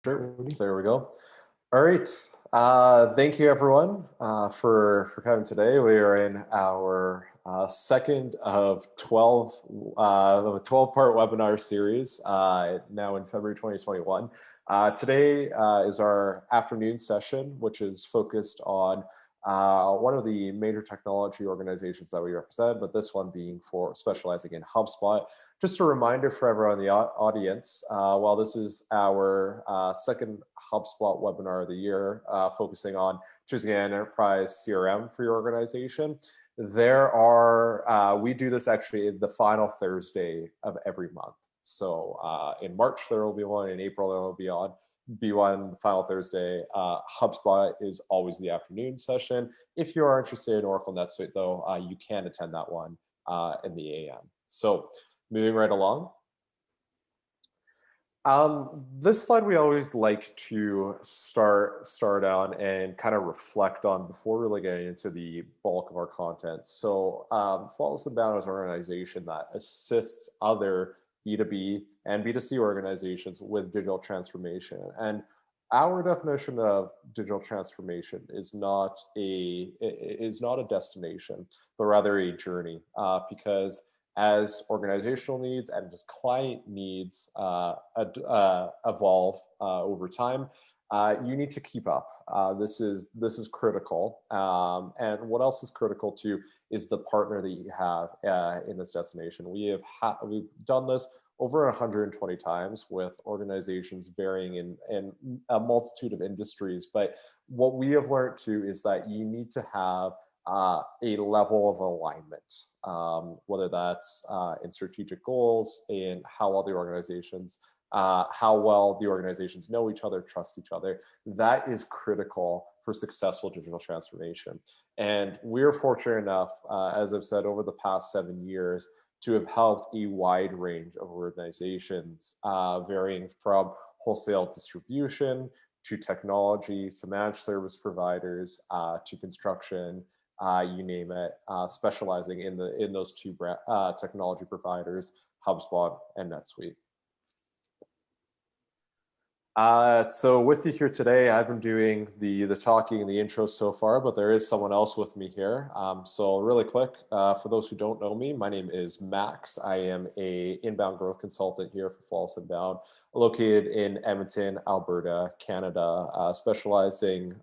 Sure. There we go. All right. Thank you, everyone, for coming today. We are in our second of 12 of a 12-part webinar series now in February 2021. Today is our afternoon session, which is focused on one of the major technology organizations that we represent, but this one being for specializing in HubSpot. Just a reminder for everyone in the audience, while this is our second HubSpot webinar of the year, focusing on choosing an enterprise CRM for your organization, we do this actually the final Thursday of every month. So in March, there will be one. In April, there will be one the final Thursday. HubSpot is always the afternoon session. If you are interested in Oracle NetSuite, though, you can attend that one in the AM. So moving right along. This slide we always like to start on and kind of reflect on before really getting into the bulk of our content. So Flawless Inbound is an organization that assists other B2B and B2C organizations with digital transformation. And our definition of digital transformation is not a destination, but rather a journey, because as organizational needs and just client needs evolve over time, you need to keep up. This is critical. And what else is critical too is the partner that you have in this destination. We've done this over 120 times with organizations varying in a multitude of industries. But what we have learned too is that you need to have a level of alignment, whether that's in strategic goals, in how well the organizations know each other, trust each other. That is critical for successful digital transformation. And we're fortunate enough, as I've said, over the past 7 years, to have helped a wide range of organizations, varying from wholesale distribution to technology to managed service providers to construction. You name it, specializing in those two technology providers, HubSpot and NetSuite. So with you here today, I've been doing the talking and the intro so far, but there is someone else with me here. So really quick, for those who don't know me, my name is Max. I am a inbound growth consultant here for Flawless Inbound, located in Edmonton, Alberta, Canada, specializing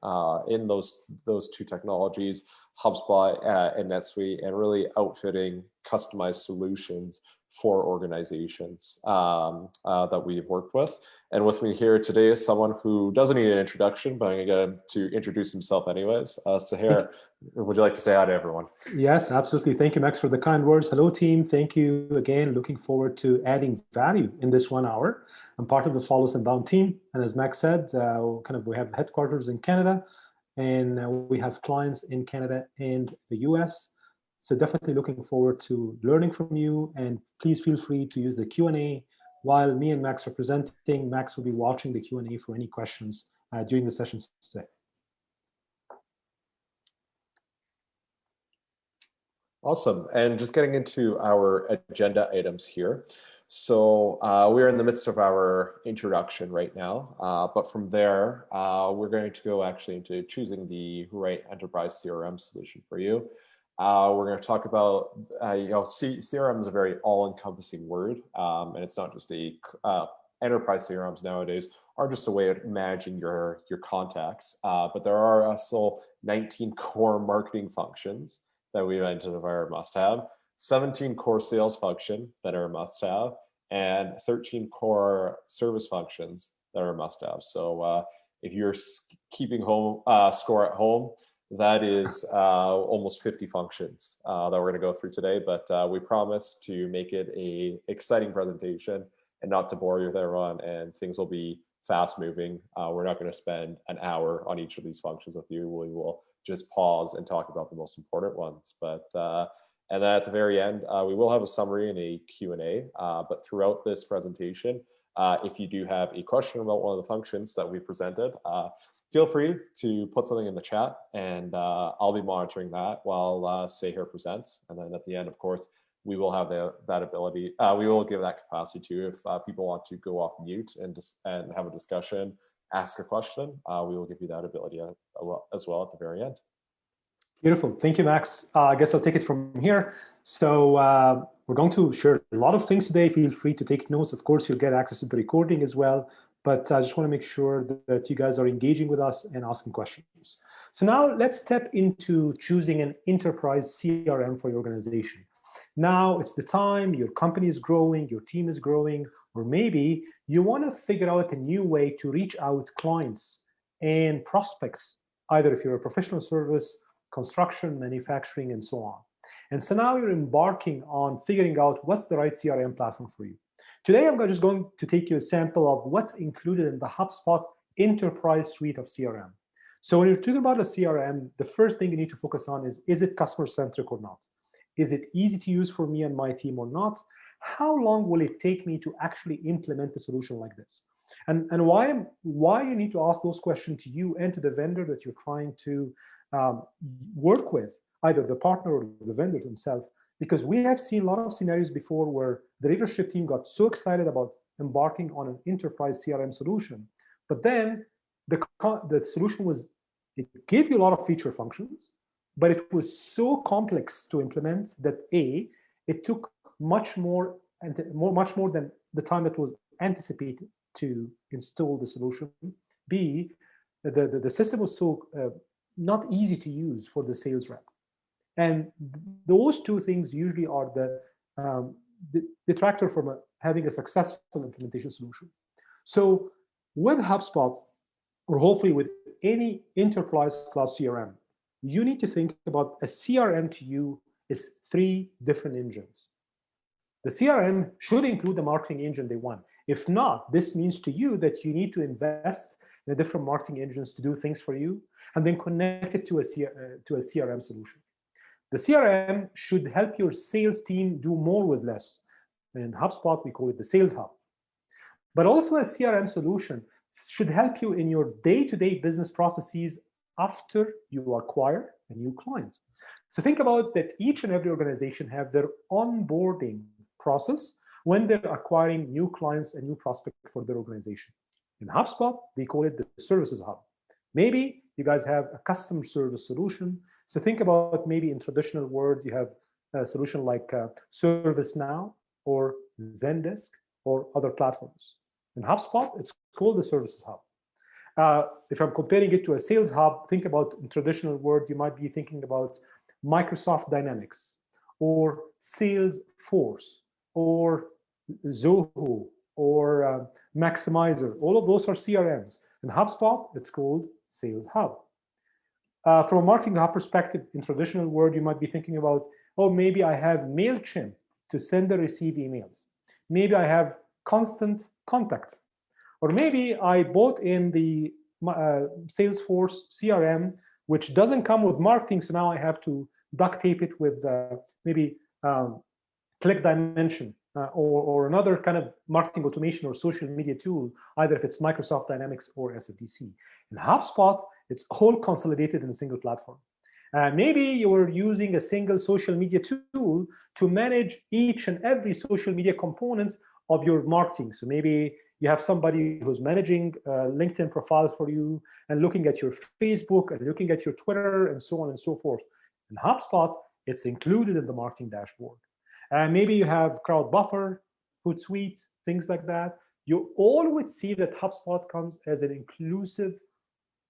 in those two technologies, HubSpot and NetSuite, and really outfitting customized solutions for organizations that we've worked with. And with me here today is someone who doesn't need an introduction, but I'm going to get him to introduce himself anyways. Saher, would you like to say hi to everyone? Yes, absolutely. Thank you, Max, for the kind words. Hello, team. Thank you again. Looking forward to adding value in this 1 hour. I'm part of the Flawless Inbound team. And as Max said, we have headquarters in Canada, and we have clients in Canada and the US. So definitely looking forward to learning from you, and please feel free to use the Q&A. While me and Max are presenting, Max will be watching the Q&A for any questions during the sessions today. Awesome. And just getting into our agenda items here. So we're in the midst of our introduction right now, but from there, we're going to go actually into choosing the right enterprise CRM solution for you. We're going to talk about, CRM is a very all-encompassing word, and it's not just enterprise CRMs nowadays are just a way of managing your contacts, but there are also 19 core marketing functions that we've identified are must-have, 17 core sales function that are a must-have, and 13 core service functions that are a must-have. So if you're keeping score at home, that is almost 50 functions that we're going to go through today, but we promise to make it an exciting presentation and not to bore you with everyone, and things will be fast moving. We're not going to spend an hour on each of these functions with you. We will just pause and talk about the most important ones. And then at the very end, we will have a summary and a Q&A, but throughout this presentation, if you do have a question about one of the functions that we presented, feel free to put something in the chat, and I'll be monitoring that while Saher presents. And then at the end, of course, we will have that ability. We will give that capacity too if people want to go off mute and have a discussion ask a question, we will give you that ability as well at the very end. Beautiful. Thank you, Max. I guess I'll take it from here. So we're going to share a lot of things today. Feel free to take notes. Of course, you'll get access to the recording as well. But I just want to make sure that you guys are engaging with us and asking questions. So now let's step into choosing an enterprise CRM for your organization. Now it's the time, your company is growing, your team is growing, or maybe you want to figure out a new way to reach out clients and prospects, either if you're a professional service, construction, manufacturing, and so on. And so now you're embarking on figuring out what's the right CRM platform for you. Today, I'm just going to take you a sample of what's included in the HubSpot Enterprise Suite of CRM. So when you're talking about a CRM, the first thing you need to focus on is it customer-centric or not? Is it easy to use for me and my team or not? How long will it take me to actually implement a solution like this? And why you need to ask those questions to you and to the vendor that you're trying to work with, either the partner or the vendor themselves, because we have seen a lot of scenarios before where the leadership team got so excited about embarking on an enterprise CRM solution, but then the solution it gave you a lot of feature functions, but it was so complex to implement that A, it took much more than the time that was anticipated to install the solution. B, the system was so not easy to use for the sales rep. And those two things usually are the detractor from having a successful implementation solution. So with HubSpot, or hopefully with any enterprise class CRM, you need to think about a CRM to you is 3 different engines. The CRM should include the marketing engine they want. If not, this means to you that you need to invest in the different marketing engines to do things for you, and then connect it to a CRM solution. The CRM should help your sales team do more with less. In HubSpot, we call it the Sales Hub. But also a CRM solution should help you in your day-to-day business processes after you acquire a new client. So think about that each and every organization have their onboarding process when they're acquiring new clients and new prospects for their organization. In HubSpot, they call it the Services Hub. Maybe you guys have a customer service solution. So think about maybe in traditional words, you have a solution like ServiceNow or Zendesk or other platforms. In HubSpot, it's called the Services Hub. If I'm comparing it to a Sales Hub, think about in traditional word, you might be thinking about Microsoft Dynamics or Salesforce or Zoho or Maximizer. All of those are CRMs. In HubSpot, it's called Sales Hub. From a marketing hub perspective, in traditional word, you might be thinking about, oh, maybe I have MailChimp to send and receive emails. Maybe I have Constant Contact. Or maybe I bought in the Salesforce CRM, which doesn't come with marketing, so now I have to duct tape it with maybe ClickDimension or another kind of marketing automation or social media tool, either if it's Microsoft Dynamics or SFDC. In HubSpot, it's all consolidated in a single platform. Maybe you were using a single social media tool to manage each and every social media component of your marketing. So maybe you have somebody who's managing LinkedIn profiles for you and looking at your Facebook and looking at your Twitter and so on and so forth. In HubSpot, it's included in the marketing dashboard. And maybe you have CrowdBuffer, Hootsuite, things like that. You all would see that HubSpot comes as an inclusive,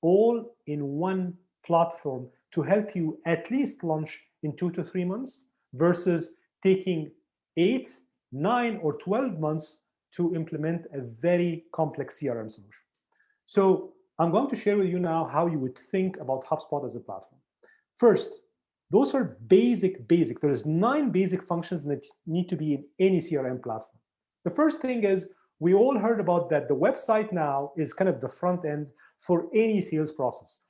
all-in-one platform to help you at least launch in 2 to 3 months versus taking 8, 9, or 12 months to implement a very complex CRM solution. So I'm going to share with you now how you would think about HubSpot as a platform. First, those are basic. There's 9 basic functions that need to be in any CRM platform. The first thing is, we all heard about that the website now is kind of the front end for any sales process,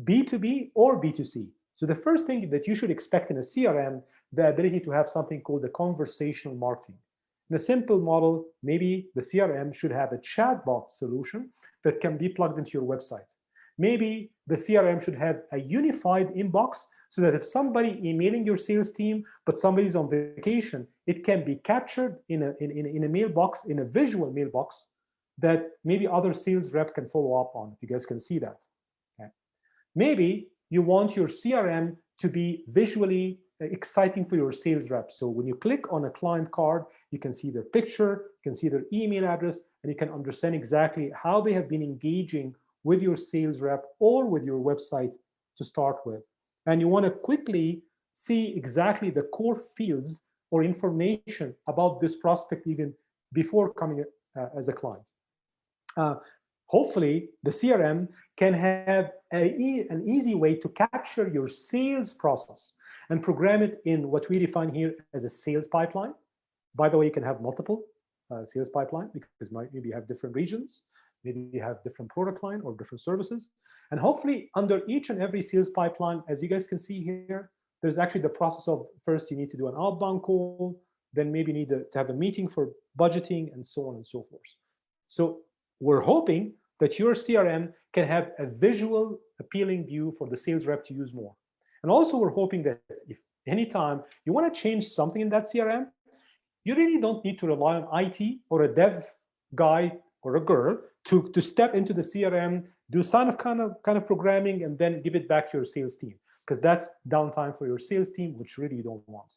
B2B or B2C. So the first thing that you should expect in a CRM, the ability to have something called the conversational marketing. In a simple model, maybe the CRM should have a chatbot solution that can be plugged into your website. Maybe the CRM should have a unified inbox so that if somebody emailing your sales team, but somebody's on vacation, it can be captured in a mailbox, in a visual mailbox, that maybe other sales rep can follow up on, if you guys can see that. Okay. Maybe you want your CRM to be visually exciting for your sales reps. So when you click on a client card, you can see their picture, you can see their email address, and you can understand exactly how they have been engaging with your sales rep or with your website to start with. And you want to quickly see exactly the core fields or information about this prospect even before coming as a client. Hopefully, the CRM can have an easy way to capture your sales process and program it in what we define here as a sales pipeline. By the way, you can have multiple sales pipeline because maybe you have different regions, maybe you have different product line or different services. And hopefully under each and every sales pipeline, as you guys can see here, there's actually the process of first you need to do an outbound call, then maybe you need to have a meeting for budgeting and so on and so forth. So we're hoping that your CRM can have a visual appealing view for the sales rep to use more. And also we're hoping that if anytime you want to change something in that CRM, you really don't need to rely on IT or a dev guy or a girl to step into the CRM, do some kind of programming, and then give it back to your sales team, because that's downtime for your sales team, which really you don't want.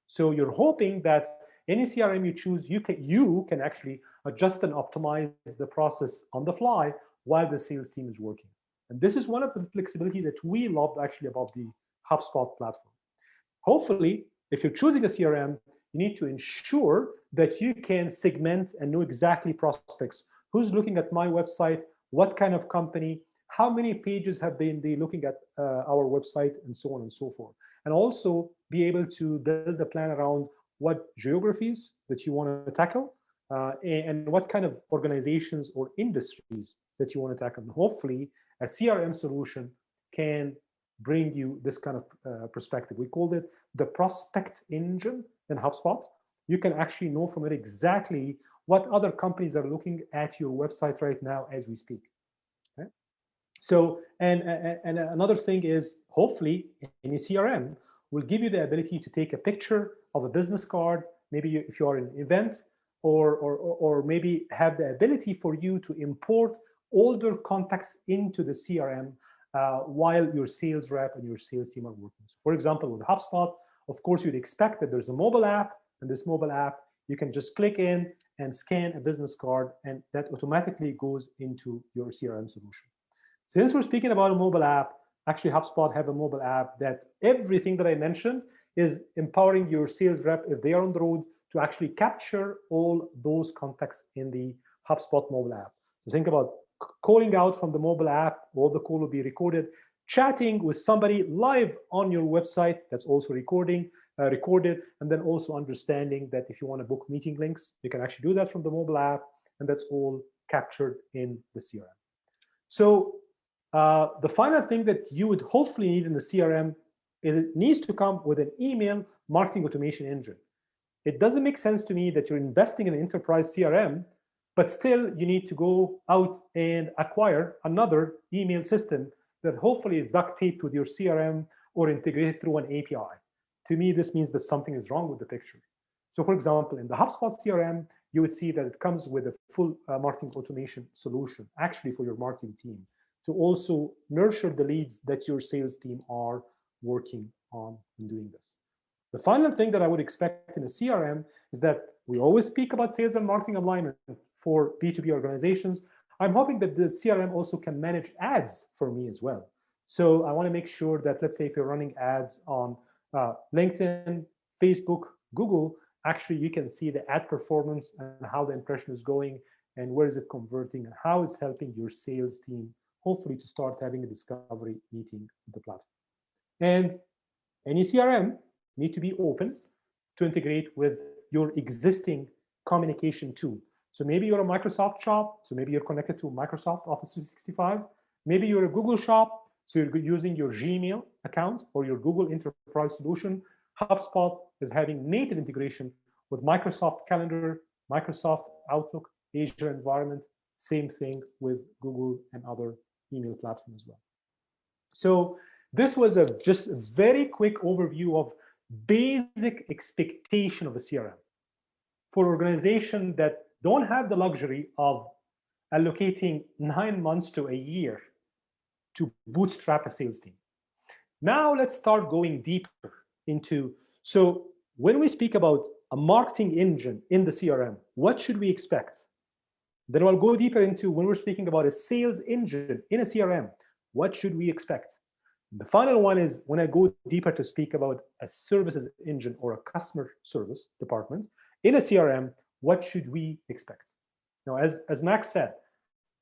So you're hoping that any CRM you choose, you can actually adjust and optimize the process on the fly while the sales team is working. And this is one of the flexibility that we loved actually about the HubSpot platform. Hopefully, if you're choosing a CRM, you need to ensure that you can segment and know exactly prospects. Who's looking at my website? What kind of company? How many pages have they been looking at our website, and so on and so forth. And also be able to build a plan around what geographies that you want to tackle and what kind of organizations or industries that you want to tackle. And hopefully, a CRM solution can bring you this kind of perspective. We called it the prospect engine in HubSpot. You can actually know from it exactly what other companies are looking at your website right now as we speak. Okay? So, and another thing is, hopefully, any CRM will give you the ability to take a picture of a business card, maybe if you are in an event, or maybe have the ability for you to import older contacts into the CRM while your sales rep and your sales team are working. So for example, with HubSpot, of course, you'd expect that there's a mobile app, and this mobile app, you can just click in and scan a business card, and that automatically goes into your CRM solution. Since we're speaking about a mobile app, actually HubSpot have a mobile app that everything that I mentioned is empowering your sales rep, if they are on the road, to actually capture all those contacts in the HubSpot mobile app. So think about calling out from the mobile app, all the call will be recorded, chatting with somebody live on your website, that's also recorded, and then also understanding that if you want to book meeting links, you can actually do that from the mobile app, and that's all captured in the CRM. So the final thing that you would hopefully need in the CRM is it needs to come with an email marketing automation engine. It doesn't make sense to me that you're investing in an enterprise CRM, but still you need to go out and acquire another email system that hopefully is duct taped with your CRM or integrated through an API. To me, this means that something is wrong with the picture. So for example, in the HubSpot CRM, you would see that it comes with a full marketing automation solution, actually for your marketing team, to also nurture the leads that your sales team are working on in doing this. The final thing that I would expect in a CRM is that we always speak about sales and marketing alignment for B2B organizations. I'm hoping that the CRM also can manage ads for me as well. So I want to make sure that, let's say if you're running ads on LinkedIn, Facebook, Google, actually you can see the ad performance and how the impression is going and where is it converting and how it's helping your sales team, hopefully to start having a discovery meeting with the platform. And any CRM need to be open to integrate with your existing communication tool. So maybe you're a Microsoft shop, so maybe you're connected to Microsoft Office 365. Maybe you're a Google shop, so you're using your Gmail account or your Google Enterprise solution. HubSpot is having native integration with Microsoft Calendar, Microsoft Outlook, Azure environment, same thing with Google and other email platforms as well. So this was just a very quick overview of basic expectation of a CRM for organizations that don't have the luxury of allocating 9 months to a year to bootstrap a sales team. Now let's start going deeper into, so when we speak about a marketing engine in the CRM, what should we expect? Then I'll go deeper into when we're speaking about a sales engine in a CRM, what should we expect? The final one is when I go deeper to speak about a services engine or a customer service department in a CRM, what should we expect? Now, as Max said,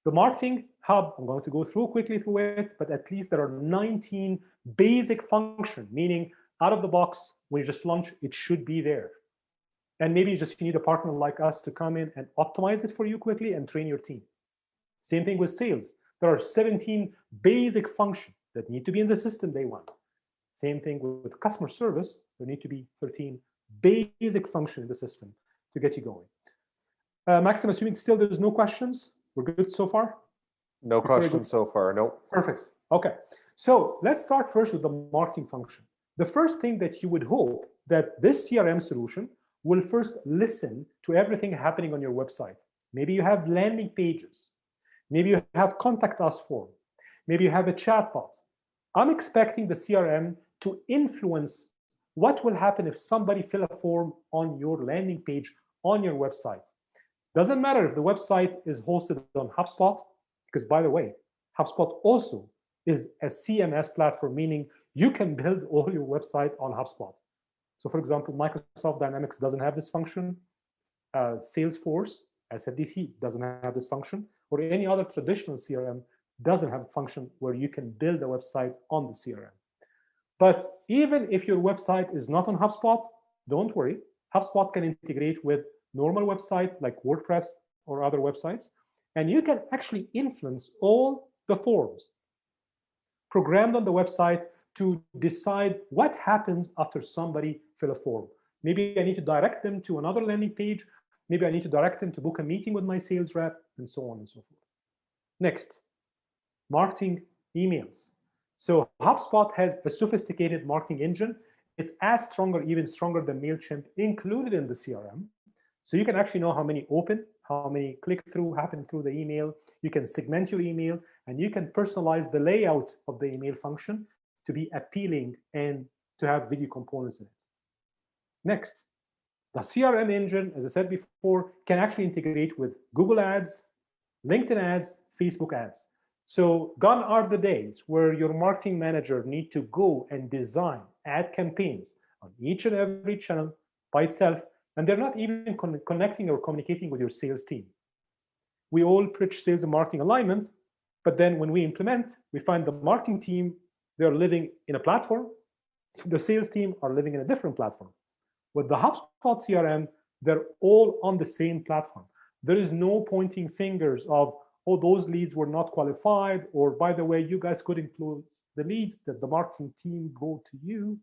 the marketing hub, I'm going to go quickly through it, but at least there are 19 basic functions, meaning out of the box, when you just launch, it should be there. And maybe you need a partner like us to come in and optimize it for you quickly and train your team. Same thing with sales. There are 17 basic functions that need to be in the system day one. Same thing with customer service. There need to be 13 basic functions in the system to get you going. Max, I'm assuming still there's no questions? We're good so far? No questions so far, nope. Perfect, okay. So let's start first with the marketing function. The first thing that you would hope that this CRM solution will first listen to everything happening on your website. Maybe you have landing pages. Maybe you have contact us form. Maybe you have a chatbot. I'm expecting the CRM to influence what will happen if somebody fill a form on your landing page on your website. Doesn't matter if the website is hosted on HubSpot, because by the way, HubSpot also is a CMS platform, meaning you can build all your website on HubSpot. So for example, Microsoft Dynamics doesn't have this function. Salesforce, SFDC doesn't have this function, or any other traditional CRM doesn't have a function where you can build a website on the CRM. But even if your website is not on HubSpot, don't worry. HubSpot can integrate with normal website like WordPress or other websites, and you can actually influence all the forms programmed on the website to decide what happens after somebody fill a form. Maybe I need to direct them to another landing page. Maybe I need to direct them to book a meeting with my sales rep, and so on and so forth. Next, marketing emails. So HubSpot has a sophisticated marketing engine. It's as strong or even stronger than MailChimp included in the CRM. So you can actually know how many open, how many click-through happen through the email. You can segment your email, and you can personalize the layout of the email function to be appealing and to have video components in it. Next, the CRM engine, as I said before, can actually integrate with Google Ads, LinkedIn Ads, Facebook Ads. So gone are the days where your marketing manager need to go and design ad campaigns on each and every channel by itself, and they're not even connecting or communicating with your sales team. We all preach sales and marketing alignment, but then when we implement, we find the marketing team, they're living in a platform, the sales team are living in a different platform. With the HubSpot CRM, they're all on the same platform. There is no pointing fingers of, oh, those leads were not qualified, or by the way, you guys could include the leads that the marketing team brought to you.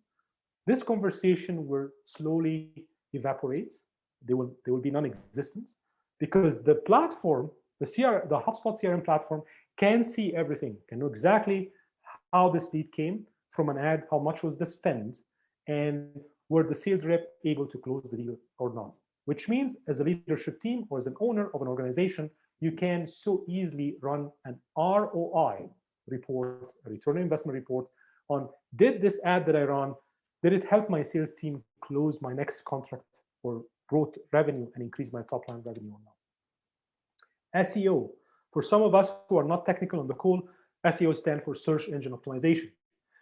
This conversation will slowly evaporate. They will be non-existent because the platform, the HubSpot CRM platform can see everything, can know exactly how this lead came from an ad, how much was the spend, and were the sales rep able to close the deal or not. Which means as a leadership team or as an owner of an organization, you can so easily run an ROI report, a return on investment report on, did this ad that I run, did it help my sales team close my next contract or growth revenue and increase my top line revenue or not? SEO. For some of us who are not technical on the call, SEO stands for search engine optimization.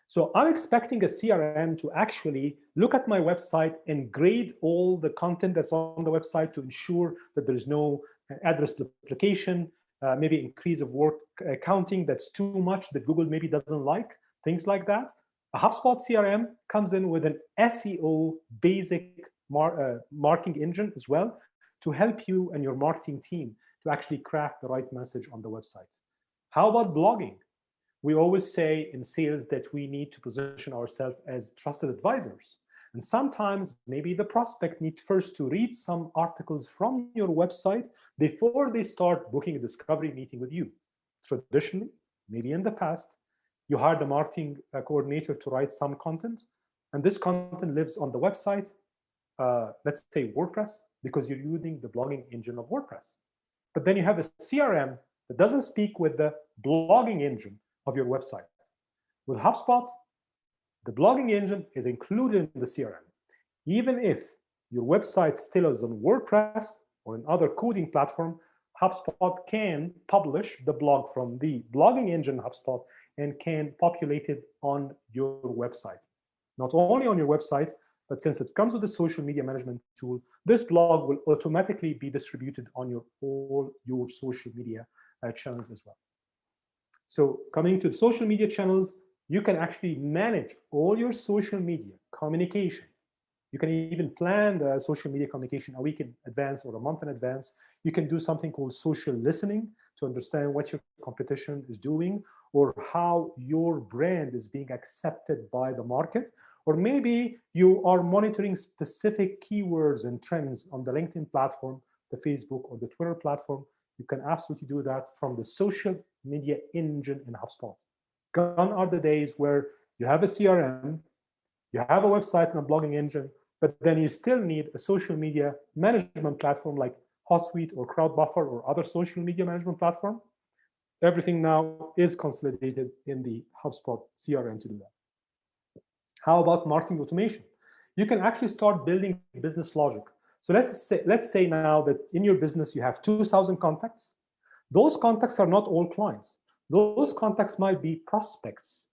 So I'm expecting a CRM to actually look at my website and grade all the content that's on the website to ensure that there's no address duplication, maybe increase of word counting that's too much that Google maybe doesn't like, things like that. A HubSpot CRM comes in with an SEO basic marketing engine as well to help you and your marketing team to actually craft the right message on the website. How about blogging? We always say in sales that we need to position ourselves as trusted advisors. And sometimes maybe the prospect needs first to read some articles from your website before they start booking a discovery meeting with you. Traditionally, maybe in the past, you hired a marketing coordinator to write some content, and this content lives on the website, let's say WordPress, because you're using the blogging engine of WordPress. But then you have a CRM that doesn't speak with the blogging engine of your website. With HubSpot, the blogging engine is included in the CRM. Even if your website still is on WordPress or another coding platform, HubSpot can publish the blog from the blogging engine HubSpot and can populate it on your website. Not only on your website, but since it comes with a social media management tool, this blog will automatically be distributed on all your social media channels as well. So coming to the social media channels, you can actually manage all your social media communication. You can even plan the social media communication a week in advance or a month in advance. You can do something called social listening to understand what your competition is doing or how your brand is being accepted by the market. Or maybe you are monitoring specific keywords and trends on the LinkedIn platform, the Facebook or the Twitter platform. You can absolutely do that from the social media engine in HubSpot. Gone are the days where you have a CRM, you have a website and a blogging engine, but then you still need a social media management platform like HotSuite or Crowdbuffer or other social media management platform. Everything now is consolidated in the HubSpot CRM to do that. How about marketing automation? You can actually start building business logic. So let's say now that in your business you have 2,000 contacts. Those contacts are not all clients. Those contacts might be prospects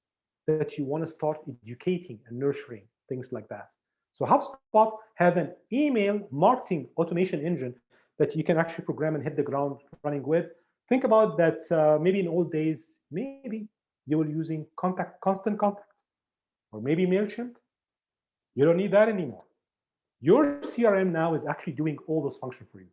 that you want to start educating and nurturing, things like that. So HubSpot have an email marketing automation engine that you can actually program and hit the ground running with. Think about that maybe in old days, maybe you were using constant contact, or maybe MailChimp. You don't need that anymore. Your CRM now is actually doing all those functions for you.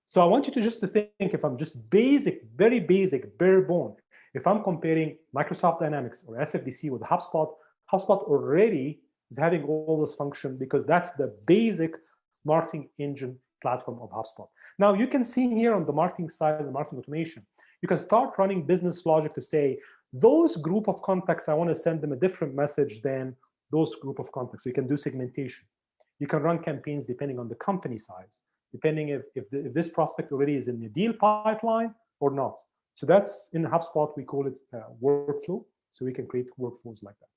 So I want you to just to think, if I'm just basic, very basic, bare bone, if I'm comparing Microsoft Dynamics or SFDC with HubSpot, HubSpot already is having all those functions because that's the basic marketing engine platform of HubSpot. Now you can see here on the marketing side, the marketing automation, you can start running business logic to say, those group of contacts, I want to send them a different message than those group of contacts. So you can do segmentation. You can run campaigns depending on the company size, depending if this prospect already is in the deal pipeline or not. So that's in HubSpot, we call it workflow. So we can create workflows like that.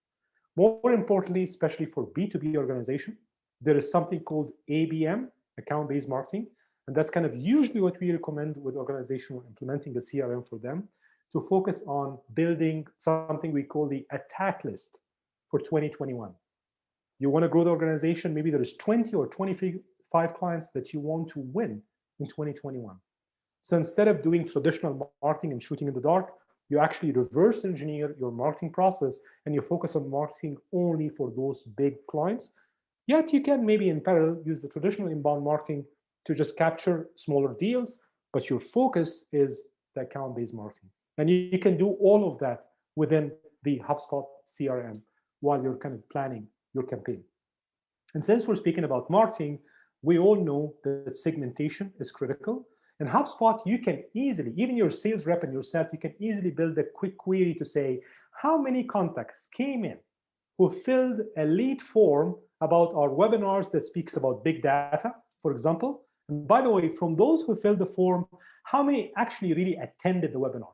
More importantly, especially for B2B organization, there is something called ABM, account-based marketing. And that's kind of usually what we recommend with organization implementing a CRM for them, to focus on building something we call the attack list for 2021. You want to grow the organization, maybe there is 20 or 25 clients that you want to win in 2021. So instead of doing traditional marketing and shooting in the dark, you actually reverse engineer your marketing process and you focus on marketing only for those big clients. Yet you can maybe in parallel use the traditional inbound marketing to just capture smaller deals, but your focus is the account-based marketing. And you can do all of that within the HubSpot CRM while you're kind of planning your campaign. And since we're speaking about marketing, we all know that segmentation is critical. In HubSpot, you can easily, even your sales rep and yourself, you can easily build a quick query to say, how many contacts came in who filled a lead form about our webinars that speaks about big data, for example. And by the way, from those who filled the form, how many actually really attended the webinar?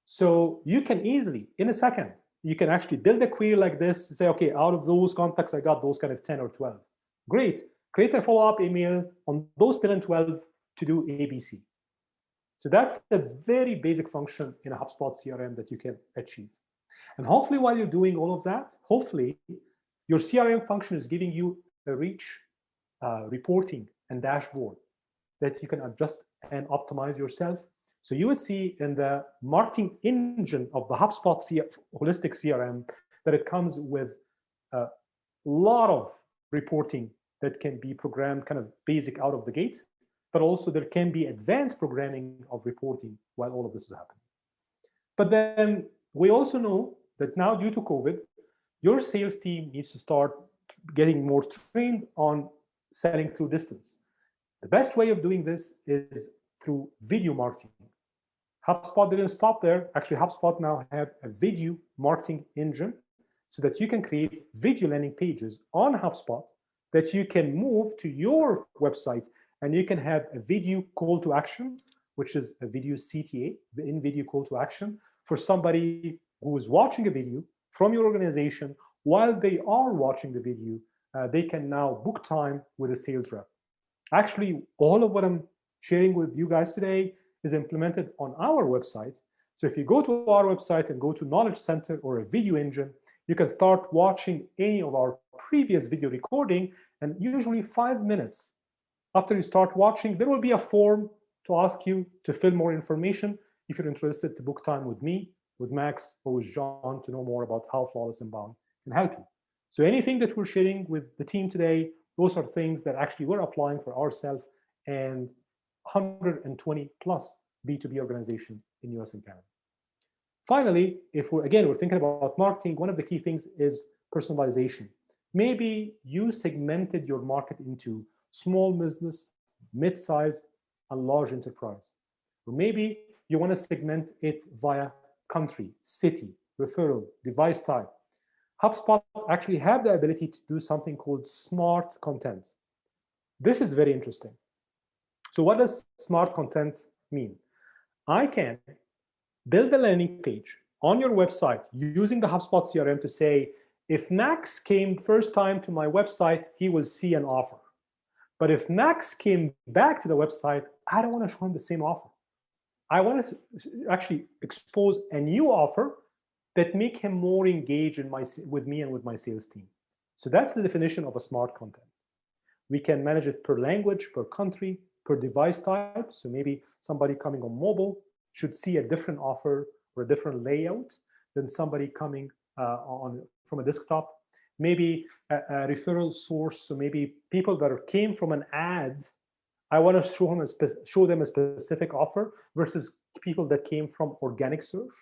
So you can easily, in a second, you can actually build a query like this, say, okay, out of those contacts, I got those kind of 10 or 12. Great, create a follow-up email on those 10 and 12 to do ABC. So that's the very basic function in a HubSpot CRM that you can achieve. And hopefully while you're doing all of that, hopefully your CRM function is giving you a rich reporting and dashboard that you can adjust and optimize yourself. So you would see in the marketing engine of the HubSpot holistic CRM that it comes with a lot of reporting that can be programmed kind of basic out of the gate, but also there can be advanced programming of reporting while all of this is happening. But then we also know that now due to COVID, your sales team needs to start getting more trained on selling through distance. The best way of doing this is through video marketing. HubSpot didn't stop there. Actually, HubSpot now have a video marketing engine so that you can create video landing pages on HubSpot that you can move to your website and you can have a video call to action which is a video CTA, the in-video call to action, for somebody who is watching a video from your organization. While they are watching the video, they can now book time with a sales rep. Actually, all of what I'm sharing with you guys today is implemented on our website. So if you go to our website and go to Knowledge Center or a video engine, you can start watching any of our previous video recording, and usually 5 minutes after you start watching, there will be a form to ask you to fill more information if you're interested to book time with me, with Max, or with John to know more about how Flawless Inbound can help you. So anything that we're sharing with the team today, those are things that actually we're applying for ourselves and 120 plus B2B organizations in US and Canada. Finally, if we're thinking about marketing, one of the key things is personalization. Maybe you segmented your market into small business, mid-size, and large enterprise. Or maybe you want to segment it via country, city, referral, device type. HubSpot actually have the ability to do something called smart content. This is very interesting. So what does smart content mean? I can build a landing page on your website using the HubSpot CRM to say, if Max came first time to my website, he will see an offer. But if Max came back to the website, I don't want to show him the same offer. I want to actually expose a new offer that make him more engaged with me and with my sales team. So that's the definition of a smart content. We can manage it per language, per country, per device type. So maybe somebody coming on mobile should see a different offer or a different layout than somebody coming from a desktop. Maybe a referral source. So maybe people that came from an ad, I want to show them a specific offer versus people that came from organic search.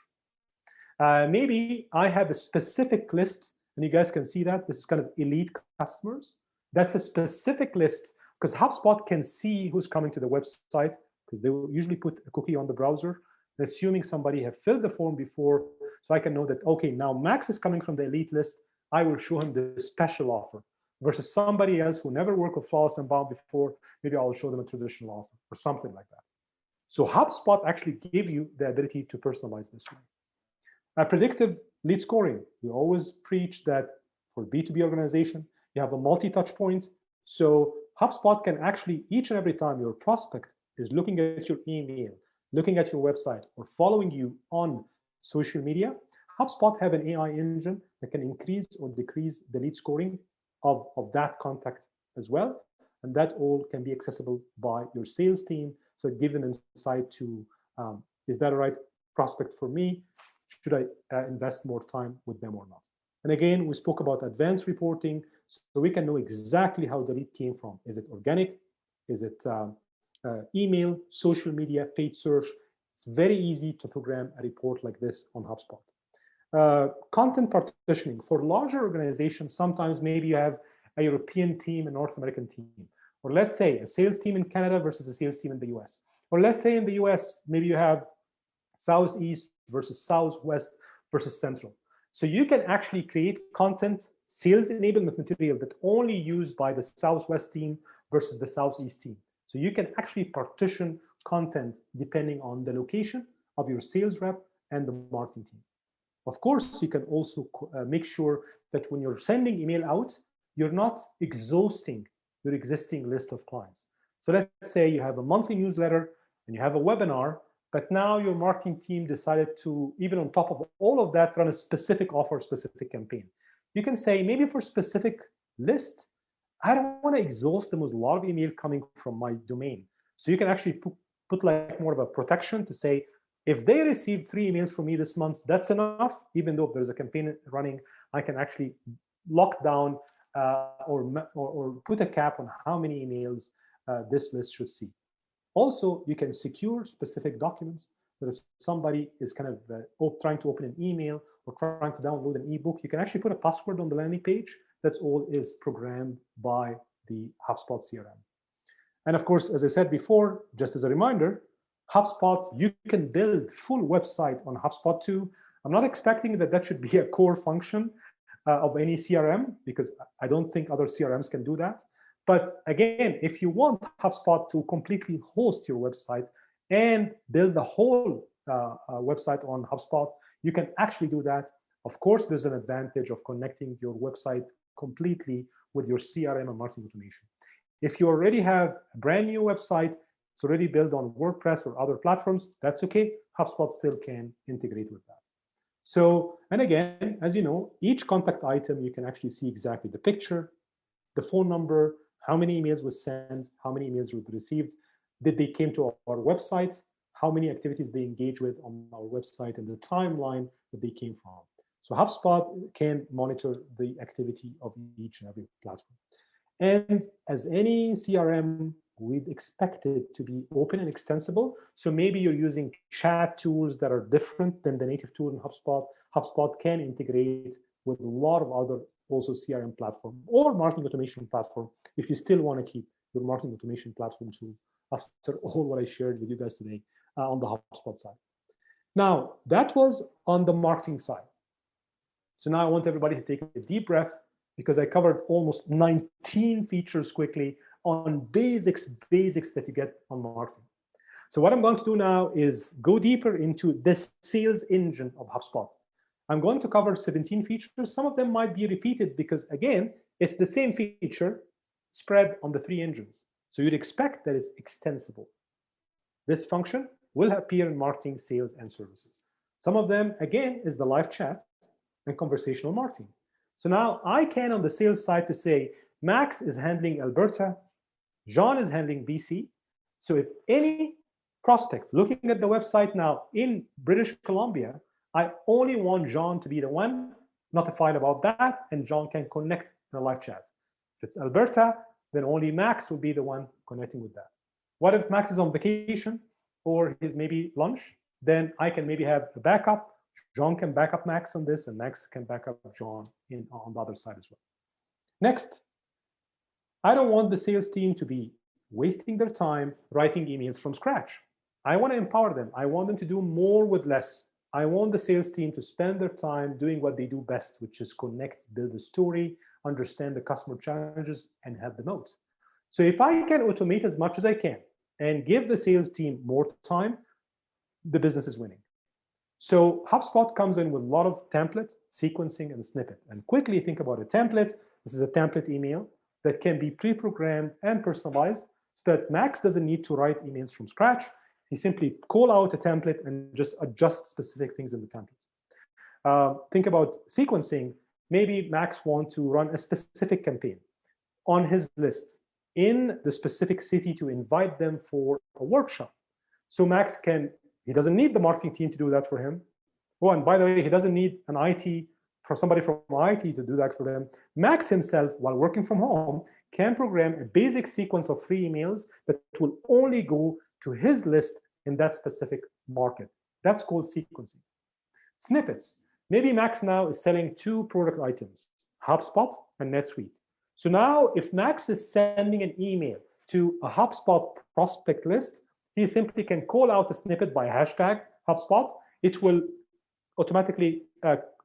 Maybe I have a specific list, and you guys can see that. This is kind of elite customers. That's a specific list because HubSpot can see who's coming to the website because they will usually put a cookie on the browser, assuming somebody have filled the form before, so I can know that, okay, now Max is coming from the elite list. I will show him the special offer versus somebody else who never worked with Flawless Inbound before. Maybe I'll show them a traditional offer or something like that. So HubSpot actually give you the ability to personalize this way. Predictive lead scoring. We always preach that for B2B organization, you have a multi-touch point. So HubSpot can actually, each and every time your prospect is looking at your email, looking at your website, or following you on social media, HubSpot have an AI engine that can increase or decrease the lead scoring of that contact as well. And that all can be accessible by your sales team. So give them insight to, is that a right prospect for me? Should I invest more time with them or not? And again, we spoke about advanced reporting, so we can know exactly how the lead came from. Is it organic? Is it email, social media, paid search? It's very easy to program a report like this on HubSpot. Content partitioning. For larger organizations, sometimes maybe you have a European team, a North American team. Or let's say a sales team in Canada versus a sales team in the US. Or let's say in the US, maybe you have Southeast versus Southwest versus Central. So you can actually create content, sales enablement material that only used by the Southwest team versus the Southeast team. So you can actually partition content depending on the location of your sales rep and the marketing team. Of course, you can also make sure that when you're sending email out, you're not exhausting your existing list of clients. So let's say you have a monthly newsletter and you have a webinar, but now your marketing team decided to, even on top of all of that, run a specific offer, specific campaign. You can say, maybe for specific list, I don't want to exhaust them with a lot of email coming from my domain. So you can actually put like more of a protection to say, if they received 3 emails from me this month, that's enough. Even though if there's a campaign running, I can actually lock down or put a cap on how many emails this list should see. Also, you can secure specific documents. So if somebody is kind of trying to open an email or trying to download an ebook, you can actually put a password on the landing page. That's all is programmed by the HubSpot CRM. And of course, as I said before, just as a reminder, HubSpot, you can build full website on HubSpot too. I'm not expecting that should be a core function of any CRM, because I don't think other CRMs can do that. But again, if you want HubSpot to completely host your website and build the whole website on HubSpot, you can actually do that. Of course, there's an advantage of connecting your website completely with your CRM and marketing automation. If you already have a brand new website, it's already built on WordPress or other platforms, that's okay. HubSpot still can integrate with that. So, and again, as you know, each contact item, you can actually see exactly the picture, the phone number, how many emails was sent, how many emails were received, did they came to our website, how many activities they engage with on our website, and the timeline that they came from. So HubSpot can monitor the activity of each and every platform. And as any CRM, we'd expect it to be open and extensible. So maybe you're using chat tools that are different than the native tool in HubSpot. HubSpot can integrate with a lot of other also CRM platform or marketing automation platform if you still want to keep your marketing automation platform tool after all what I shared with you guys today on the HubSpot side. Now, that was on the marketing side. So now I want everybody to take a deep breath because I covered almost 19 features quickly on basics that you get on marketing. So what I'm going to do now is go deeper into the sales engine of HubSpot. I'm going to cover 17 features. Some of them might be repeated because, again, it's the same feature spread on the 3 engines. So you'd expect that it's extensible. This function will appear in marketing, sales, and services. Some of them, again, is the live chat and conversational marketing. So now I can, on the sales side, to say, Max is handling Alberta, John is handling BC. So if any prospect looking at the website now in British Columbia, I only want John to be the one notified about that, and John can connect in a live chat. If it's Alberta, then only Max will be the one connecting with that. What if Max is on vacation or his maybe lunch? Then I can maybe have a backup. John can back up Max on this, and Max can back up John on the other side as well. Next, I don't want the sales team to be wasting their time writing emails from scratch. I want to empower them. I want them to do more with less. I want the sales team to spend their time doing what they do best, which is connect, build a story, understand the customer challenges, and have the notes. So if I can automate as much as I can and give the sales team more time, the business is winning. So HubSpot comes in with a lot of template, sequencing, and snippet. And quickly think about a template. This is a template email that can be pre-programmed and personalized so that Max doesn't need to write emails from scratch. He simply call out a template and just adjust specific things in the template. Think about sequencing. Maybe Max wants to run a specific campaign on his list in the specific city to invite them for a workshop. So Max he doesn't need the marketing team to do that for him. Oh, and by the way, he doesn't need an IT for somebody from IT to do that for them. Max himself, while working from home, can program a basic sequence of 3 emails that will only go to his list in that specific market. That's called sequencing. Snippets. Maybe Max now is selling 2 product items, HubSpot and NetSuite. So now if Max is sending an email to a HubSpot prospect list, he simply can call out a snippet by hashtag HubSpot. It will automatically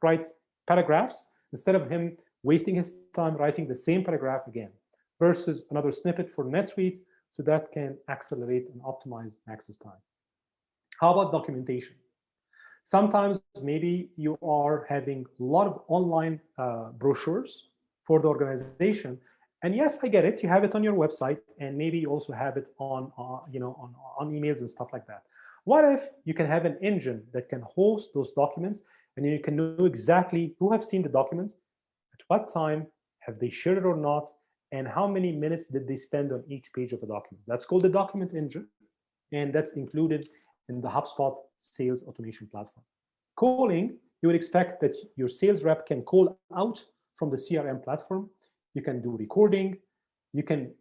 write paragraphs instead of him wasting his time writing the same paragraph again, versus another snippet for NetSuite, so that can accelerate and optimize Max's time. How about documentation? Sometimes maybe you are having a lot of online brochures for the organization. And yes, I get it. You have it on your website, and maybe you also have it on emails and stuff like that. What if you can have an engine that can host those documents, and you can know exactly who have seen the documents, at what time, have they shared it or not, and how many minutes did they spend on each page of a document? That's called the document engine, and that's included in the HubSpot sales automation platform. Calling, you would expect that your sales rep can call out from the CRM platform. You can do recording. You can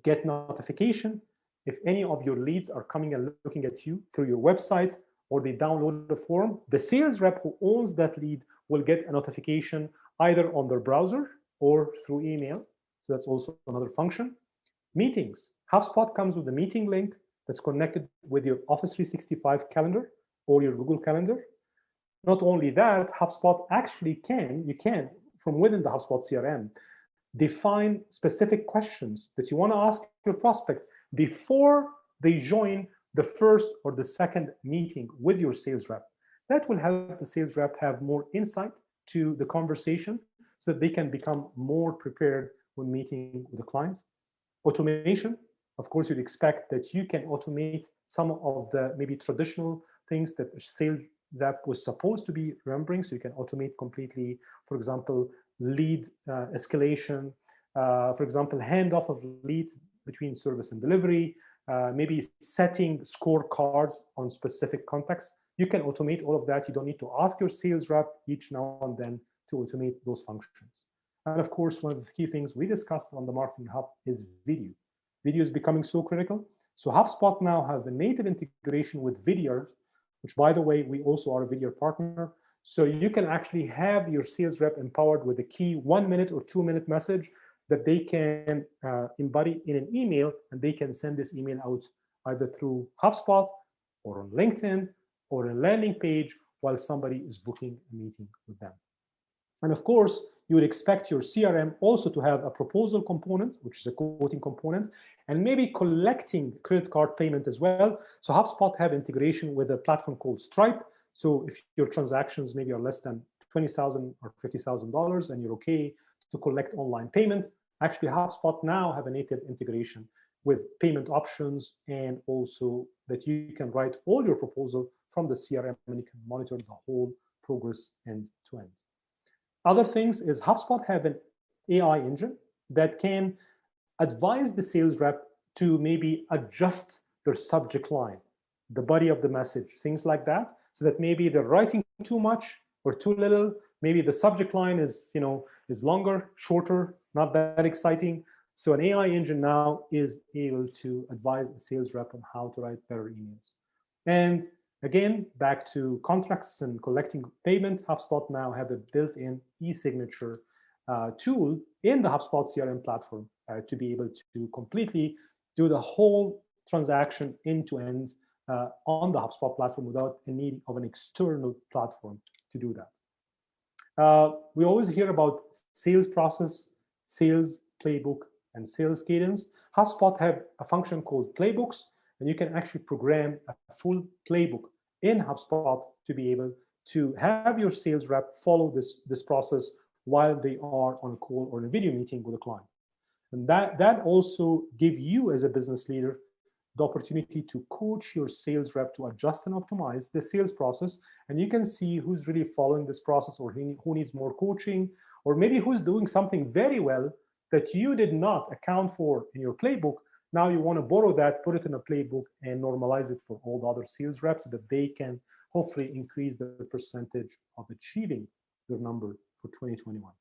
get notification if any of your leads are coming and looking at you through your website, or they download the form. The sales rep who owns that lead will get a notification either on their browser or through email. So that's also another function. Meetings. HubSpot comes with a meeting link that's connected with your Office 365 calendar or your Google Calendar. Not only that, HubSpot actually you can, from within the HubSpot CRM, define specific questions that you want to ask your prospect before they join the first or the second meeting with your sales rep. That will help the sales rep have more insight to the conversation so that they can become more prepared when meeting with the clients. Automation, of course, you'd expect that you can automate some of the maybe traditional things that a sales rep was supposed to be remembering. So you can automate completely, for example, lead escalation, for example, handoff of leads between service and delivery, maybe setting scorecards on specific contacts. You can automate all of that. You don't need to ask your sales rep each now and then to automate those functions. And of course, one of the key things we discussed on the Marketing Hub is video. Video is becoming so critical. So HubSpot now have a native integration with Vidyard, which, by the way, we also are a Vidyard partner. So you can actually have your sales rep empowered with a key 1 minute or 2 minute message that they can embody in an email, and they can send this email out either through HubSpot or on LinkedIn or a landing page while somebody is booking a meeting with them. And of course, you would expect your CRM also to have a proposal component, which is a quoting component, and maybe collecting credit card payment as well. So HubSpot have integration with a platform called Stripe. So if your transactions maybe are less than $20,000 or $50,000 and you're okay to collect online payment, actually HubSpot now have a native integration with payment options, and also that you can write all your proposal from the CRM and you can monitor the whole progress end to end. Other things is HubSpot have an AI engine that can advise the sales rep to maybe adjust their subject line, the body of the message, things like that, so that maybe they're writing too much or too little. Maybe the subject line is longer, shorter, not that exciting. So an AI engine now is able to advise the sales rep on how to write better emails. And again, back to contracts and collecting payment, HubSpot now have a built-in e-signature tool in the HubSpot CRM platform to be able to completely do the whole transaction end-to-end on the HubSpot platform without the need of an external platform to do that. We always hear about sales process, sales playbook, and sales cadence. HubSpot have a function called playbooks, and you can actually program a full playbook in HubSpot to be able to have your sales rep follow this process while they are on a call or a video meeting with a client. And that also give you as a business leader the opportunity to coach your sales rep to adjust and optimize the sales process. And you can see who's really following this process, or who needs more coaching, or maybe who's doing something very well that you did not account for in your playbook. Now you want to borrow that, put it in a playbook, and normalize it for all the other sales reps so that they can hopefully increase the percentage of achieving their number for 2021.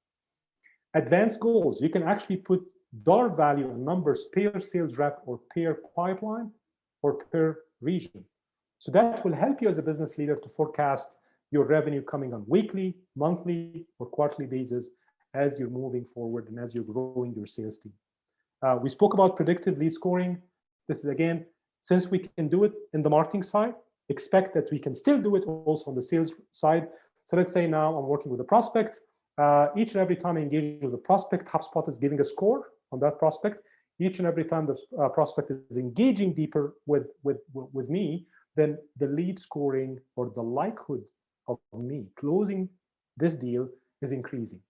Advanced goals. You can actually put dollar value and numbers per sales rep or per pipeline or per region. So that will help you as a business leader to forecast your revenue coming on weekly, monthly, or quarterly basis as you're moving forward and as you're growing your sales team. We spoke about predictive lead scoring. This is, again, since we can do it in the marketing side, expect that we can still do it also on the sales side. So let's say now I'm working with a prospect. Each and every time I engage with a prospect, HubSpot is giving a score on that prospect. Each and every time the prospect is engaging deeper with me, then the lead scoring or the likelihood of me closing this deal is increasing.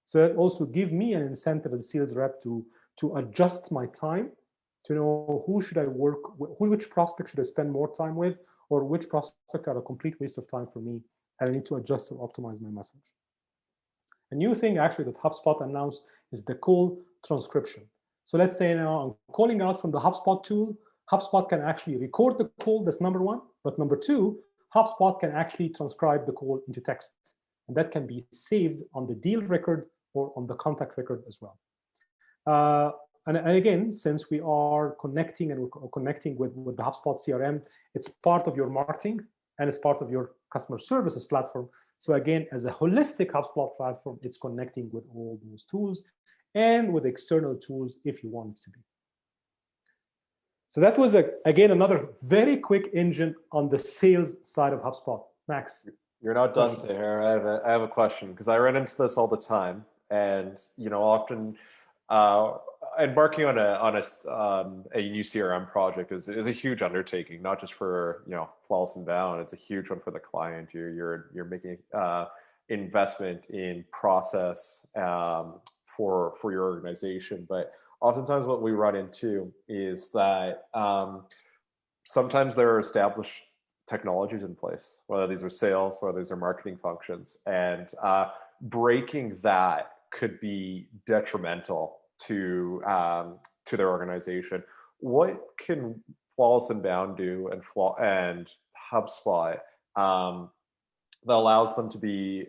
So that also gives me an incentive as a sales rep to adjust my time, to know who should I work with, which prospect should I spend more time with, or which prospect are a complete waste of time for me, and I need to adjust or optimize my message. A new thing actually that HubSpot announced is the call transcription. So let's say now I'm calling out from the HubSpot tool. HubSpot can actually record the call, that's number one. But number two, HubSpot can actually transcribe the call into text. And that can be saved on the deal record or on the contact record as well. And again, since we are connecting and we're connecting with the HubSpot CRM, it's part of your marketing and it's part of your customer services platform. So again, as a holistic HubSpot platform, it's connecting with all those tools and with external tools if you want it to be. So that was, again, another very quick engine on the sales side of HubSpot. Max? You're not done, Saher. I have a question, because I run into this all the time. And, often Embarking on a new CRM project is a huge undertaking, not just for Flawless and Bound. It's a huge one for the client. You're making investment in process for your organization, but oftentimes what we run into is that sometimes there are established technologies in place, whether these are sales, whether these are marketing functions, and breaking that could be detrimental to their organization. What can Flawless and Bound do and HubSpot that allows them to be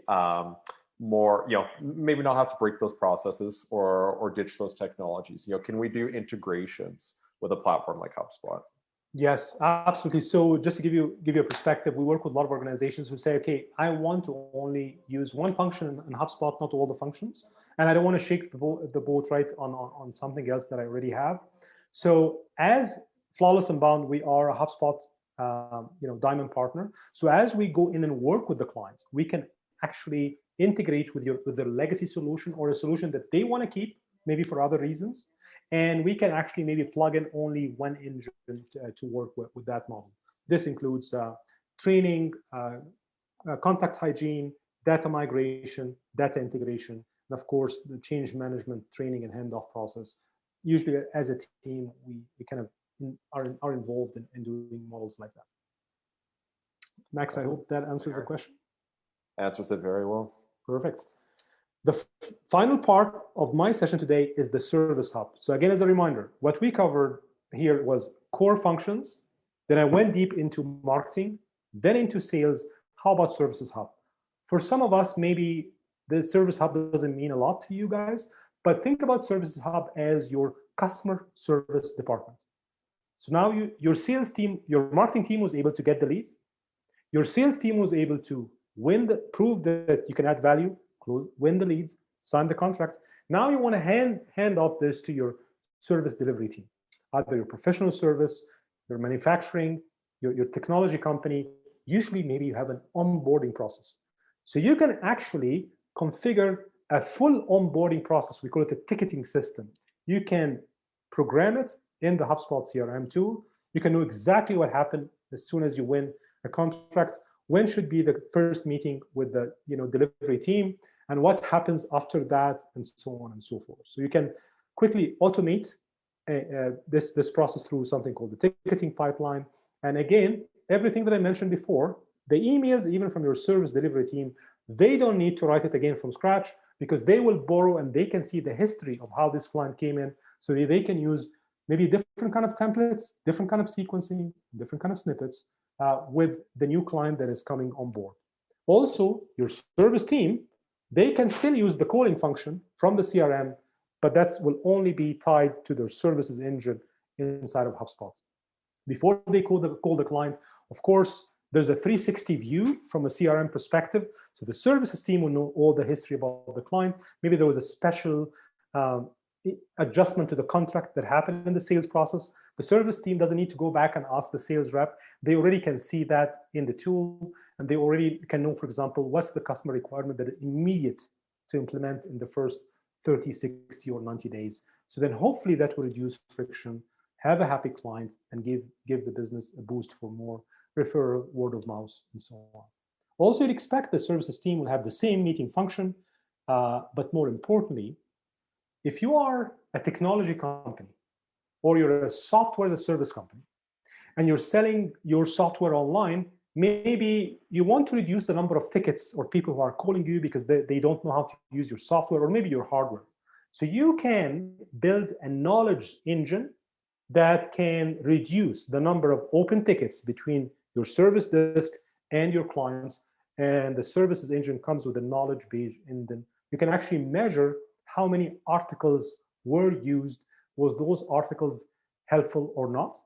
more, maybe not have to break those processes or ditch those technologies? Can we do integrations with a platform like HubSpot? Yes, absolutely. So just to give you a perspective, we work with a lot of organizations who say, okay, I want to only use one function in HubSpot, not all the functions. And I don't want to shake the boat right on something else that I already have. So as Flawless and Bound, we are a HubSpot diamond partner. So as we go in and work with the clients, we can actually integrate with their legacy solution or a solution that they want to keep, maybe for other reasons. And we can actually maybe plug in only one engine to work with that model. This includes training, contact hygiene, data migration, data integration, and of course, the change management, training, and handoff process. Usually, as a team, we kind of are involved in doing models like that. Max, I hope that answers the question. Answers it very well. Perfect. The final part of my session today is the Service Hub. So again, as a reminder, what we covered here was core functions. Then I went deep into marketing, then into sales. How about Services Hub? For some of us, maybe the Service Hub doesn't mean a lot to you guys, but think about Services Hub as your customer service department. So now your sales team, your marketing team was able to get the lead. Your sales team was able to prove that you can add value, win the leads, sign the contract. Now you want to hand off this to your service delivery team, either your professional service, your manufacturing, your technology company. Usually, maybe you have an onboarding process. So you can actually configure a full onboarding process. We call it a ticketing system. You can program it in the HubSpot CRM tool. You can know exactly what happened as soon as you win a contract. When should be the first meeting with the delivery team, and what happens after that, and so on and so forth. So you can quickly automate this process through something called the ticketing pipeline. And again, everything that I mentioned before, the emails, even from your service delivery team, they don't need to write it again from scratch, because they will borrow and they can see the history of how this client came in, so they can use maybe different kind of templates, different kind of sequencing, different kind of snippets with the new client that is coming on board. Also, your service team, they can still use the calling function from the CRM, but that will only be tied to their services engine inside of HubSpot. Before they call the client, of course, there's a 360 view from a CRM perspective. So the services team will know all the history about the client. Maybe there was a special adjustment to the contract that happened in the sales process. The service team doesn't need to go back and ask the sales rep. They already can see that in the tool, and they already can know, for example, what's the customer requirement that is immediate to implement in the first 30, 60, or 90 days. So then hopefully that will reduce friction, have a happy client, and give the business a boost for more referral, word of mouth, and so on. Also, you'd expect the services team will have the same meeting function, but more importantly, if you are a technology company or you're a software as a service company and you're selling your software online, maybe you want to reduce the number of tickets or people who are calling you because they don't know how to use your software or maybe your hardware. So you can build a knowledge engine that can reduce the number of open tickets between your service desk and your clients. And the services engine comes with a knowledge base, and then you can actually measure how many articles were used. Was those articles helpful or not?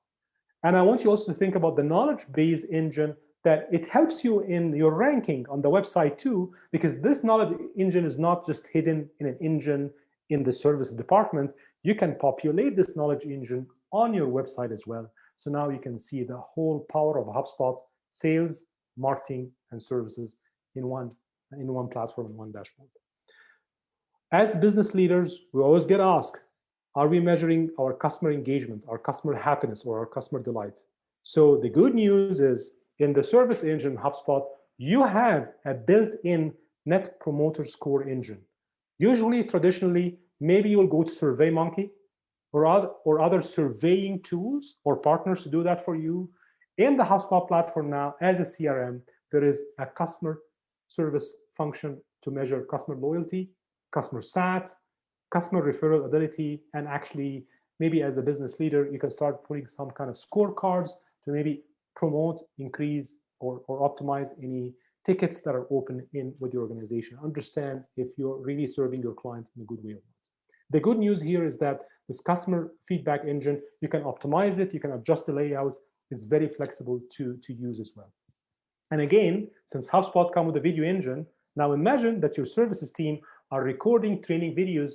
And I want you also to think about the knowledge base engine, that it helps you in your ranking on the website too, because this knowledge engine is not just hidden in an engine in the service department. You can populate this knowledge engine on your website as well. So now you can see the whole power of HubSpot sales, marketing, and services in one platform, in one dashboard. As business leaders, we always get asked, are we measuring our customer engagement, our customer happiness, or our customer delight? So the good news is in the service engine HubSpot, you have a built-in net promoter score engine. Usually, traditionally, maybe you'll go to SurveyMonkey or other surveying tools or partners to do that for you. In the HubSpot platform now, as a CRM, there is a customer service function to measure customer loyalty, customer sat, customer referral ability, and actually, maybe as a business leader, you can start putting some kind of scorecards to maybe promote, increase, or optimize any tickets that are open in with your organization. Understand if you're really serving your client in a good way or not. The good news here is that this customer feedback engine, you can optimize it, you can adjust the layout. It's very flexible to use as well. And again, since HubSpot comes with a video engine, now imagine that your services team are recording training videos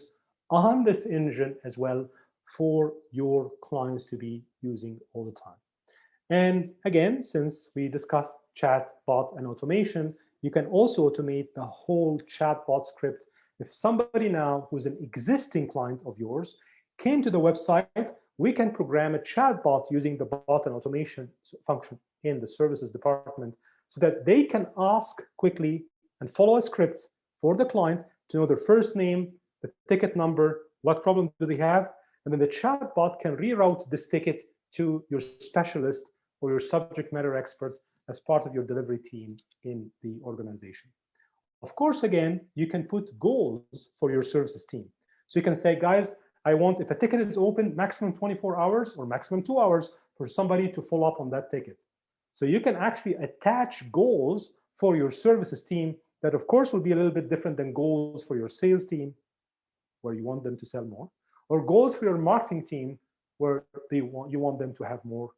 on this engine as well for your clients to be using all the time. And again, since we discussed chat, bot, and automation, you can also automate the whole chatbot script. If somebody now who's an existing client of yours came to the website, we can program a chatbot using the bot and automation function in the services department so that they can ask quickly and follow a script for the client to know their first name, the ticket number, what problem do they have, and then the chatbot can reroute this ticket to your specialist or your subject matter expert as part of your delivery team in the organization. Of course, again, you can put goals for your services team. So you can say, guys, I want, if a ticket is open, maximum 24 hours or maximum 2 hours for somebody to follow up on that ticket. So you can actually attach goals for your services team that, of course, will be a little bit different than goals for your sales team, where you want them to sell more, or goals for your marketing team, where you want them to have more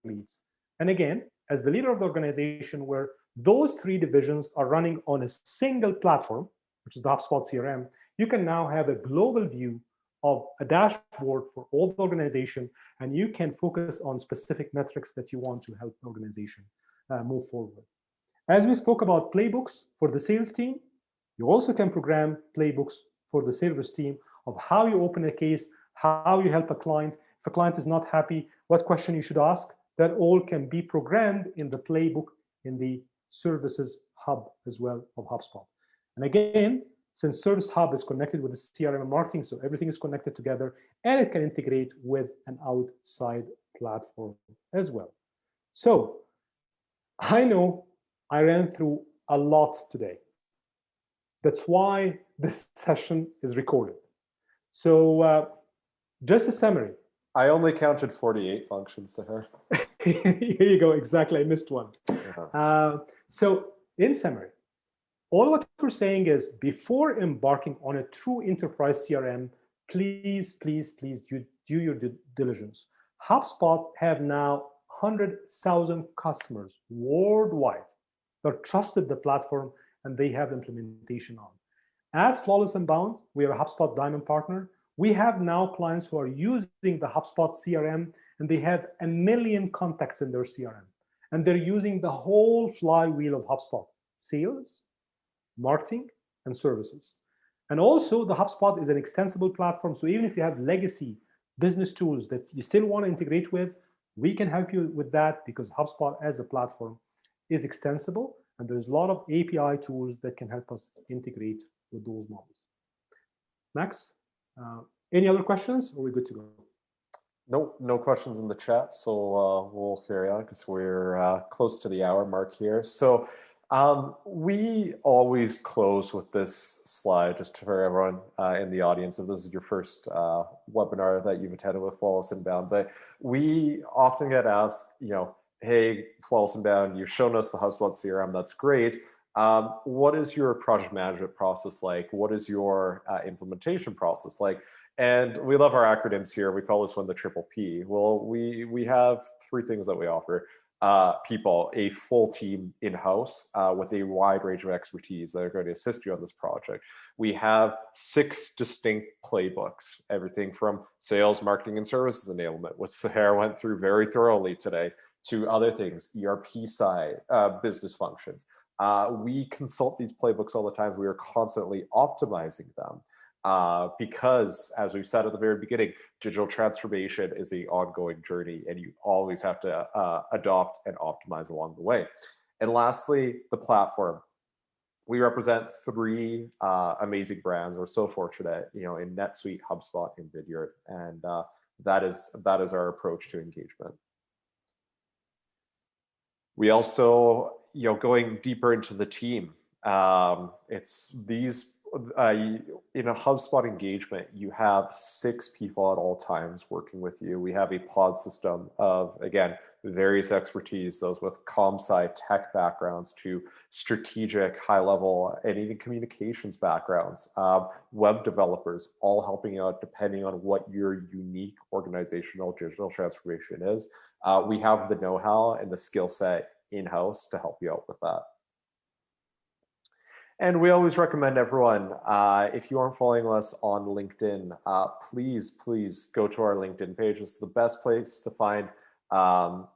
leads. And again, as the leader of the organization, where those three divisions are running on a single platform, which is the HubSpot CRM, you can now have a global view of a dashboard for all the organization, and you can focus on specific metrics that you want to help the organization move forward. As we spoke about playbooks for the sales team, you also can program playbooks for the service team of how you open a case, how you help a client. If a client is not happy, what question you should ask. That all can be programmed in the playbook in the services hub as well of HubSpot. And again, since Service Hub is connected with the CRM and marketing, so everything is connected together, and it can integrate with an outside platform as well. So I know I ran through a lot today. That's why this session is recorded. So just a summary. I only counted 48 functions, Saher. Here you go, exactly, I missed one. Yeah. So in summary, all what we're saying is before embarking on a true enterprise CRM, please do your due diligence. HubSpot have now 100,000 customers worldwide that trusted the platform and they have implementation on. As Flawless and Bound, we are a HubSpot Diamond partner. We have now clients who are using the HubSpot CRM and they have 1 million contacts in their CRM. And they're using the whole flywheel of HubSpot: sales, marketing, and services. And also the HubSpot is an extensible platform. So even if you have legacy business tools that you still want to integrate with, we can help you with that because HubSpot as a platform is extensible. And there's a lot of API tools that can help us integrate with those models. Max, any other questions, or are we good to go? No questions in the chat, so we'll carry on because we're close to the hour mark here. So we always close with this slide, just for everyone in the audience, if this is your first webinar that you've attended with Flawless Inbound. But we often get asked, hey, Flawless Inbound, you've shown us the HubSpot CRM, that's great. What is your project management process like? What is your implementation process like? And we love our acronyms here. We call this one the triple P. Well, we have 3 things that we offer. People, a full team in-house with a wide range of expertise that are going to assist you on this project. We have 6 distinct playbooks, everything from sales, marketing, and services enablement, which Saher went through very thoroughly today, to other things, ERP side, business functions. We consult these playbooks all the time. We are constantly optimizing them. because, as we've said at the very beginning, digital transformation is an ongoing journey, and you always have to adopt and optimize along the way. And lastly, the platform. We represent three amazing brands. We're so fortunate, in NetSuite, HubSpot, and Vidyard, and that is our approach to engagement. We also, going deeper into the team. It's these in a HubSpot engagement, you have 6 people at all times working with you. We have a pod system of, again, various expertise, those with comm sci tech backgrounds to strategic, high level, and even communications backgrounds, web developers, all helping out depending on what your unique organizational digital transformation is. We have the know-how and the skill set in-house to help you out with that. And we always recommend everyone, if you aren't following us on LinkedIn, please go to our LinkedIn page. It's the best place to find our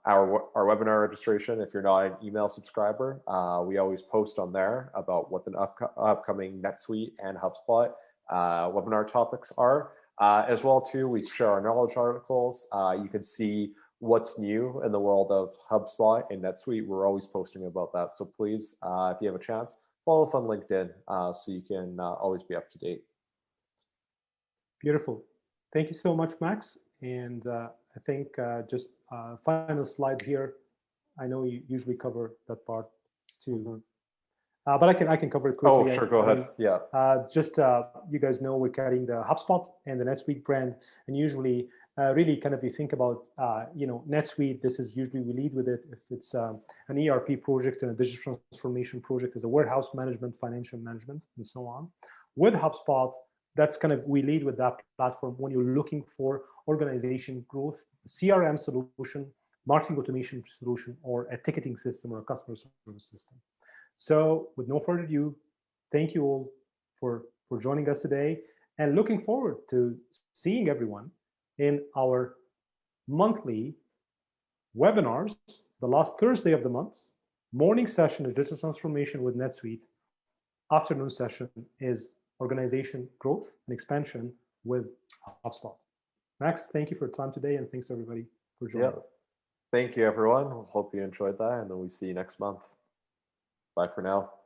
webinar registration. If you're not an email subscriber, we always post on there about what the upcoming NetSuite and HubSpot webinar topics are. As well, too, we share our knowledge articles. You can see what's new in the world of HubSpot and NetSuite. We're always posting about that. So please, if you have a chance, follow us on LinkedIn so you can always be up to date. Beautiful. Thank you so much, Max. And I think just final slide here. I know you usually cover that part too, but I can cover it quickly. Oh, sure, go ahead. Yeah. Just you guys know we're carrying the HubSpot and the NetSuite brand, and usually really kind of you think about NetSuite. This is usually we lead with it if it's an ERP project and a digital transformation project, as a warehouse management, financial management, and so on. With HubSpot, that's kind of we lead with that platform when you're looking for organization growth, CRM solution, marketing automation solution, or a ticketing system or a customer service system. So with no further ado, thank you all for joining us today, and looking forward to seeing everyone in our monthly webinars, the last Thursday of the month. Morning session is digital transformation with NetSuite. Afternoon session is organization growth and expansion with HubSpot. Max, thank you for your time today, and thanks everybody for joining. Yeah. Thank you, everyone. Hope you enjoyed that, and then we see you next month. Bye for now.